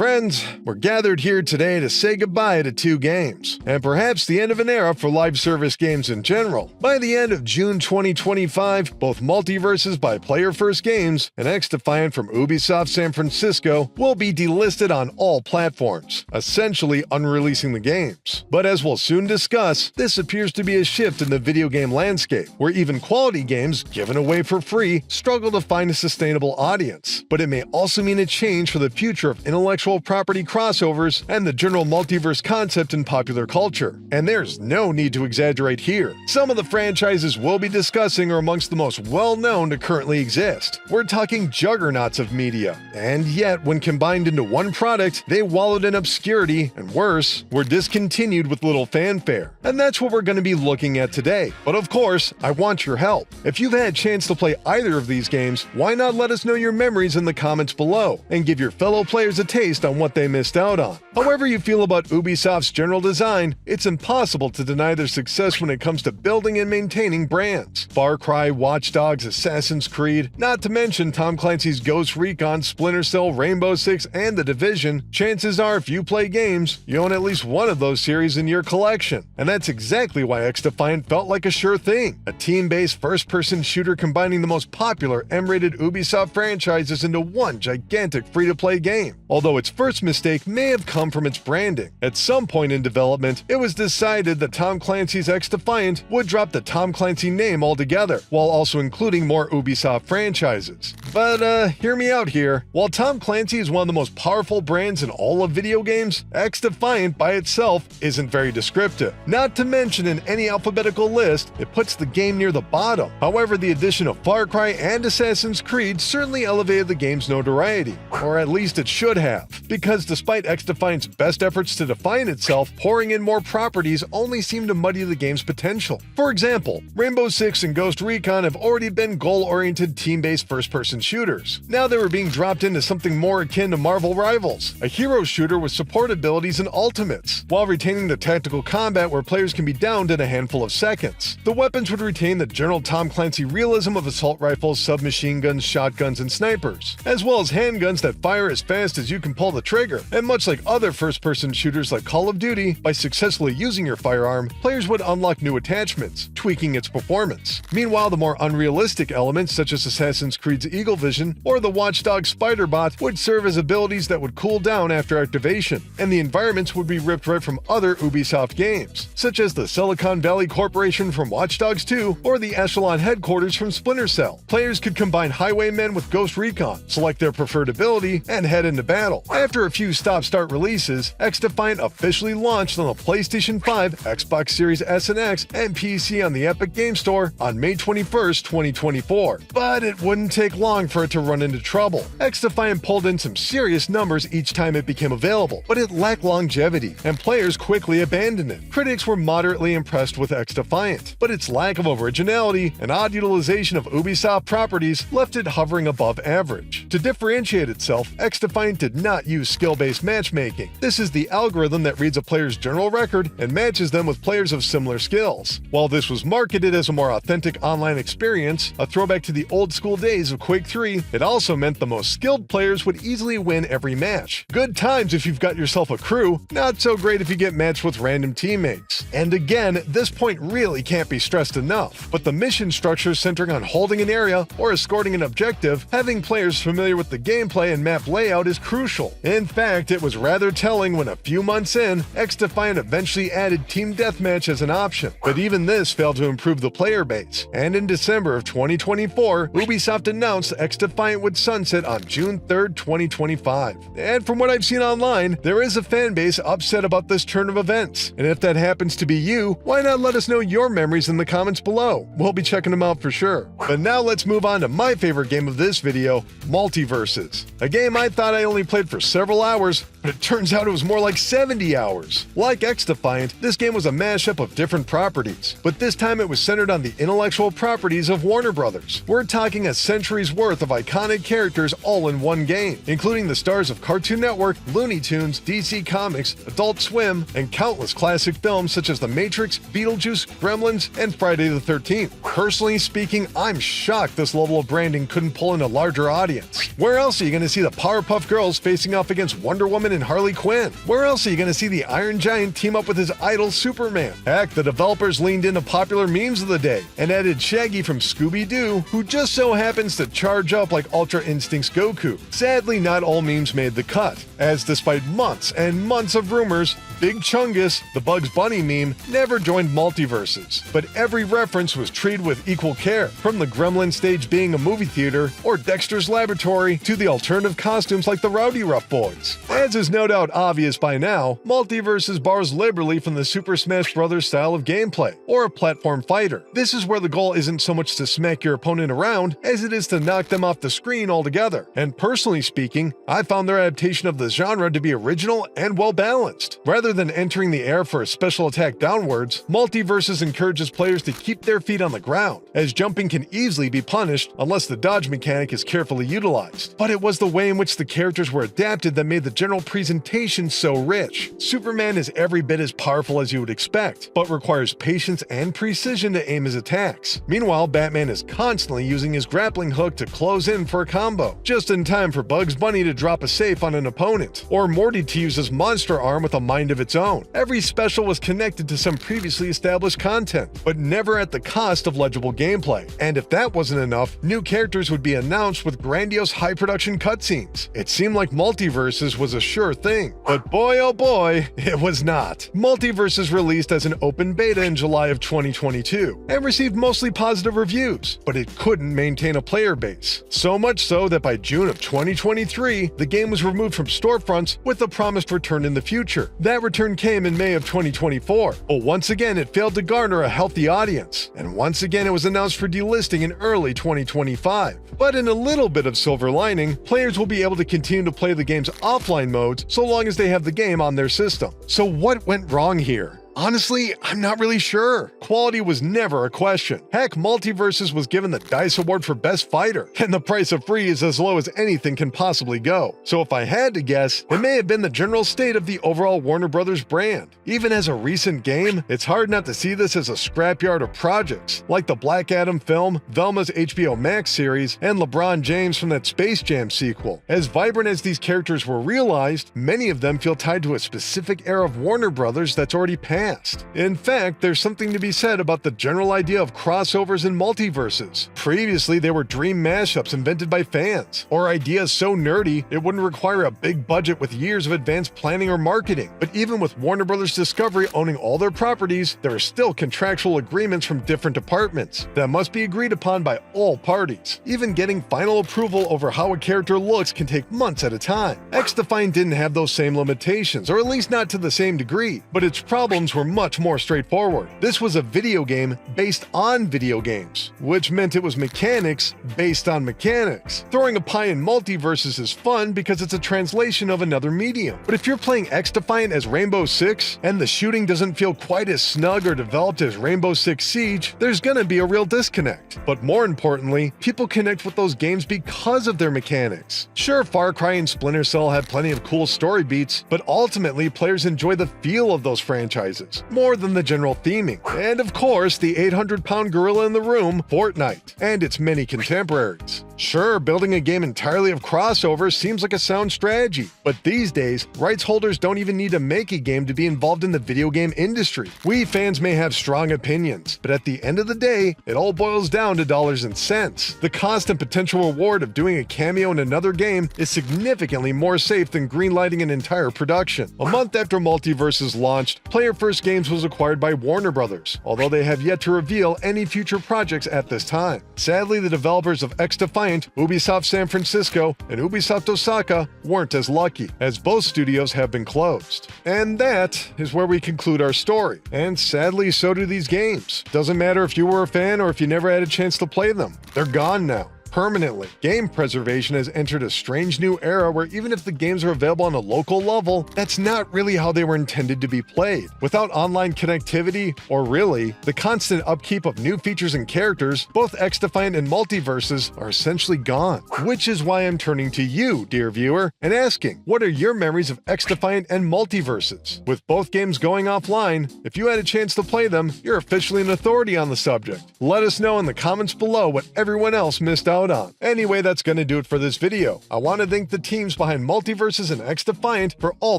Friends, we're gathered here today to say goodbye to two games, and perhaps the end of an era for live service games in general. By the end of June 2025, both MultiVersus by Player First Games and XDefiant from Ubisoft San Francisco will be delisted on all platforms, essentially unreleasing the games. But as we'll soon discuss, this appears to be a shift in the video game landscape, where even quality games given away for free struggle to find a sustainable audience. But it may also mean a change for the future of intellectual property crossovers and the general multiverse concept in popular culture. And there's no need to exaggerate here. Some of the franchises we'll be discussing are amongst the most well-known to currently exist. We're talking juggernauts of media, and yet when combined into one product, they wallowed in obscurity, and worse, were discontinued with little fanfare. And that's what we're going to be looking at today. But of course, I want your help. If you've had a chance to play either of these games, why not let us know your memories in the comments below, and give your fellow players a taste on what they missed out on. However you feel about Ubisoft's general design, it's impossible to deny their success when it comes to building and maintaining brands. Far Cry, Watch Dogs, Assassin's Creed, not to mention Tom Clancy's Ghost Recon, Splinter Cell, Rainbow Six, and The Division. Chances are if you play games, you own at least one of those series in your collection. And that's exactly why XDefiant felt like a sure thing. A team-based first-person shooter combining the most popular M-rated Ubisoft franchises into one gigantic free-to-play game. Although its first mistake may have come from its branding. At some point in development, it was decided that Tom Clancy's XDefiant would drop the Tom Clancy name altogether, while also including more Ubisoft franchises. But hear me out here. While Tom Clancy is one of the most powerful brands in all of video games, XDefiant by itself isn't very descriptive. Not to mention in any alphabetical list, it puts the game near the bottom. However, the addition of Far Cry and Assassin's Creed certainly elevated the game's notoriety, or at least it should have, because despite XDefiant's best efforts to define itself, pouring in more properties only seemed to muddy the game's potential. For example, Rainbow Six and Ghost Recon have already been goal-oriented team-based first-person shooters. Now they were being dropped into something more akin to Marvel Rivals, a hero shooter with support abilities and ultimates, while retaining the tactical combat where players can be downed in a handful of seconds. The weapons would retain the general Tom Clancy realism of assault rifles, submachine guns, shotguns, and snipers, as well as handguns that fire as fast as you can pull the trigger. And much like other first-person shooters like Call of Duty, by successfully using your firearm, players would unlock new attachments, tweaking its performance. Meanwhile, the more unrealistic elements such as Assassin's Creed's Eagle Vision or the Watch Dogs Spider Bot would serve as abilities that would cool down after activation, and the environments would be ripped right from other Ubisoft games, such as the Silicon Valley Corporation from Watch Dogs 2 or the Echelon headquarters from Splinter Cell. Players could combine Highwaymen with Ghost Recon, select their preferred ability, and head into battle. After a few stop-start releases, XDefiant officially launched on the PlayStation 5, Xbox Series S and X, and PC on the Epic Game Store on May 21st, 2024. But it wouldn't take long for it to run into trouble. XDefiant pulled in some serious numbers each time it became available, but it lacked longevity, and players quickly abandoned it. Critics were moderately impressed with XDefiant, but its lack of originality and odd utilization of Ubisoft properties left it hovering above average. To differentiate itself, XDefiant did not use skill-based matchmaking. This is the algorithm that reads a player's general record and matches them with players of similar skills. While this was marketed as a more authentic online experience, a throwback to the old-school days of Quake 3, it also meant the most skilled players would easily win every match. Good times if you've got yourself a crew, not so great if you get matched with random teammates. And again, this point really can't be stressed enough, but the mission structure centering on holding an area or escorting an objective, having players familiar with the gameplay and map layout is crucial. In fact, it was rather telling when a few months in, XDefiant eventually added Team Deathmatch as an option, but even this failed to improve the player base. And in December of 2024, Ubisoft announced XDefiant would sunset on June 3rd, 2025. And from what I've seen online, there is a fan base upset about this turn of events. And if that happens to be you, why not let us know your memories in the comments below? We'll be checking them out for sure. But now let's move on to my favorite game of this video, MultiVersus. A game I thought I only played for several hours, but it turns out it was more like 70 hours. Like XDefiant, this game was a mashup of different properties, but this time it was centered on the intellectual properties of Warner Brothers. We're talking a century's worth of iconic characters all in one game, including the stars of Cartoon Network, Looney Tunes, DC Comics, Adult Swim, and countless classic films such as The Matrix, Beetlejuice, Gremlins, and Friday the 13th. Personally speaking, I'm shocked this level of branding couldn't pull in a larger audience. Where else are you going to see the Powerpuff Girls facing off against Wonder Woman and Harley Quinn? Where else are you going to see the Iron Giant team up with his idol Superman? Heck, the developers leaned into popular memes of the day and added Shaggy from Scooby-Doo, who just so happens to charge up like Ultra Instinct's Goku. Sadly, not all memes made the cut, as despite months and months of rumors, Big Chungus, the Bugs Bunny meme, never joined MultiVersus, but every reference was treated with equal care, from the Gremlin stage being a movie theater or Dexter's Laboratory to the alternative costumes like the Rowdy Rough Boys. As is no doubt obvious by now, MultiVersus borrows liberally from the Super Smash Bros. Style of gameplay, or a platform fighter. This is where the goal isn't so much to smack your opponent around as it is to knock them off the screen altogether. And personally speaking, I found their adaptation of the genre to be original and well balanced. Rather than entering the air for a special attack downwards, MultiVersus encourages players to keep their feet on the ground, as jumping can easily be punished unless the dodge mechanic is carefully utilized. But it was the way in which the characters were adapted that made the general presentation so rich. Superman is every bit as powerful as you would expect, but requires patience and precision to aim his attacks. Meanwhile, Batman is constantly using his grappling hook to close in for a combo, just in time for Bugs Bunny to drop a safe on an opponent, or Morty to use his monster arm with a mind of its own. Every special was connected to some previously established content, but never at the cost of legible gameplay. And if that wasn't enough, new characters would be announced with grandiose high-production cutscenes. It seemed like MultiVersus was a sure thing, but boy oh boy, it was not. MultiVersus released as an open beta in July of 2022, and received mostly positive reviews, but it couldn't maintain a player base. So much so that by June of 2023, the game was removed from storefronts with the promised return in the future. That return came in May of 2024, but once again it failed to garner a healthy audience, and once again it was announced for delisting in early 2025. But in a little bit of silver lining, players will be able to continue to play the game's offline modes so long as they have the game on their system. So what went wrong here? Honestly, I'm not really sure. Quality was never a question. Heck, MultiVersus was given the DICE Award for Best Fighter, and the price of free is as low as anything can possibly go. So if I had to guess, it may have been the general state of the overall Warner Bros. Brand. Even as a recent game, it's hard not to see this as a scrapyard of projects, like the Black Adam film, Velma's HBO Max series, and LeBron James from that Space Jam sequel. As vibrant as these characters were realized, many of them feel tied to a specific era of Warner Bros. That's already passed. In fact, there's something to be said about the general idea of crossovers in MultiVersus. Previously, they were dream mashups invented by fans, or ideas so nerdy it wouldn't require a big budget with years of advanced planning or marketing. But even with Warner Bros. Discovery owning all their properties, there are still contractual agreements from different departments that must be agreed upon by all parties. Even getting final approval over how a character looks can take months at a time. XDefiant didn't have those same limitations, or at least not to the same degree, but its problems were much more straightforward. This was a video game based on video games, which meant it was mechanics based on mechanics. Throwing a pie in MultiVersus is fun because it's a translation of another medium. But if you're playing XDefiant as Rainbow Six, and the shooting doesn't feel quite as snug or developed as Rainbow Six Siege, there's gonna be a real disconnect. But more importantly, people connect with those games because of their mechanics. Sure, Far Cry and Splinter Cell had plenty of cool story beats, but ultimately players enjoy the feel of those franchises more than the general theming. And of course, the 800-pound gorilla in the room, Fortnite, and its many contemporaries. Sure, building a game entirely of crossovers seems like a sound strategy, but these days, rights holders don't even need to make a game to be involved in the video game industry. We fans may have strong opinions, but at the end of the day, it all boils down to dollars and cents. The cost and potential reward of doing a cameo in another game is significantly more safe than greenlighting an entire production. A month after MultiVersus launched, Player First Games was acquired by Warner Bros., although they have yet to reveal any future projects at this time. Sadly, the developers of XDefiant, Ubisoft San Francisco, and Ubisoft Osaka weren't as lucky, as both studios have been closed. And that is where we conclude our story. And sadly, so do these games. Doesn't matter if you were a fan or if you never had a chance to play them. They're gone now. permanently. Game preservation has entered a strange new era where even if the games are available on a local level, that's not really how they were intended to be played. Without online connectivity, or really, the constant upkeep of new features and characters, both XDefiant and MultiVersus are essentially gone. Which is why I'm turning to you, dear viewer, and asking, what are your memories of XDefiant and MultiVersus? With both games going offline, if you had a chance to play them, you're officially an authority on the subject. Let us know in the comments below what everyone else missed out on. Anyway, that's gonna do it for this video. I want to thank the teams behind MultiVersus and XDefiant for all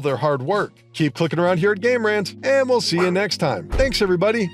their hard work. Keep clicking around here at Game Rant, and we'll see you next time. Thanks, everybody!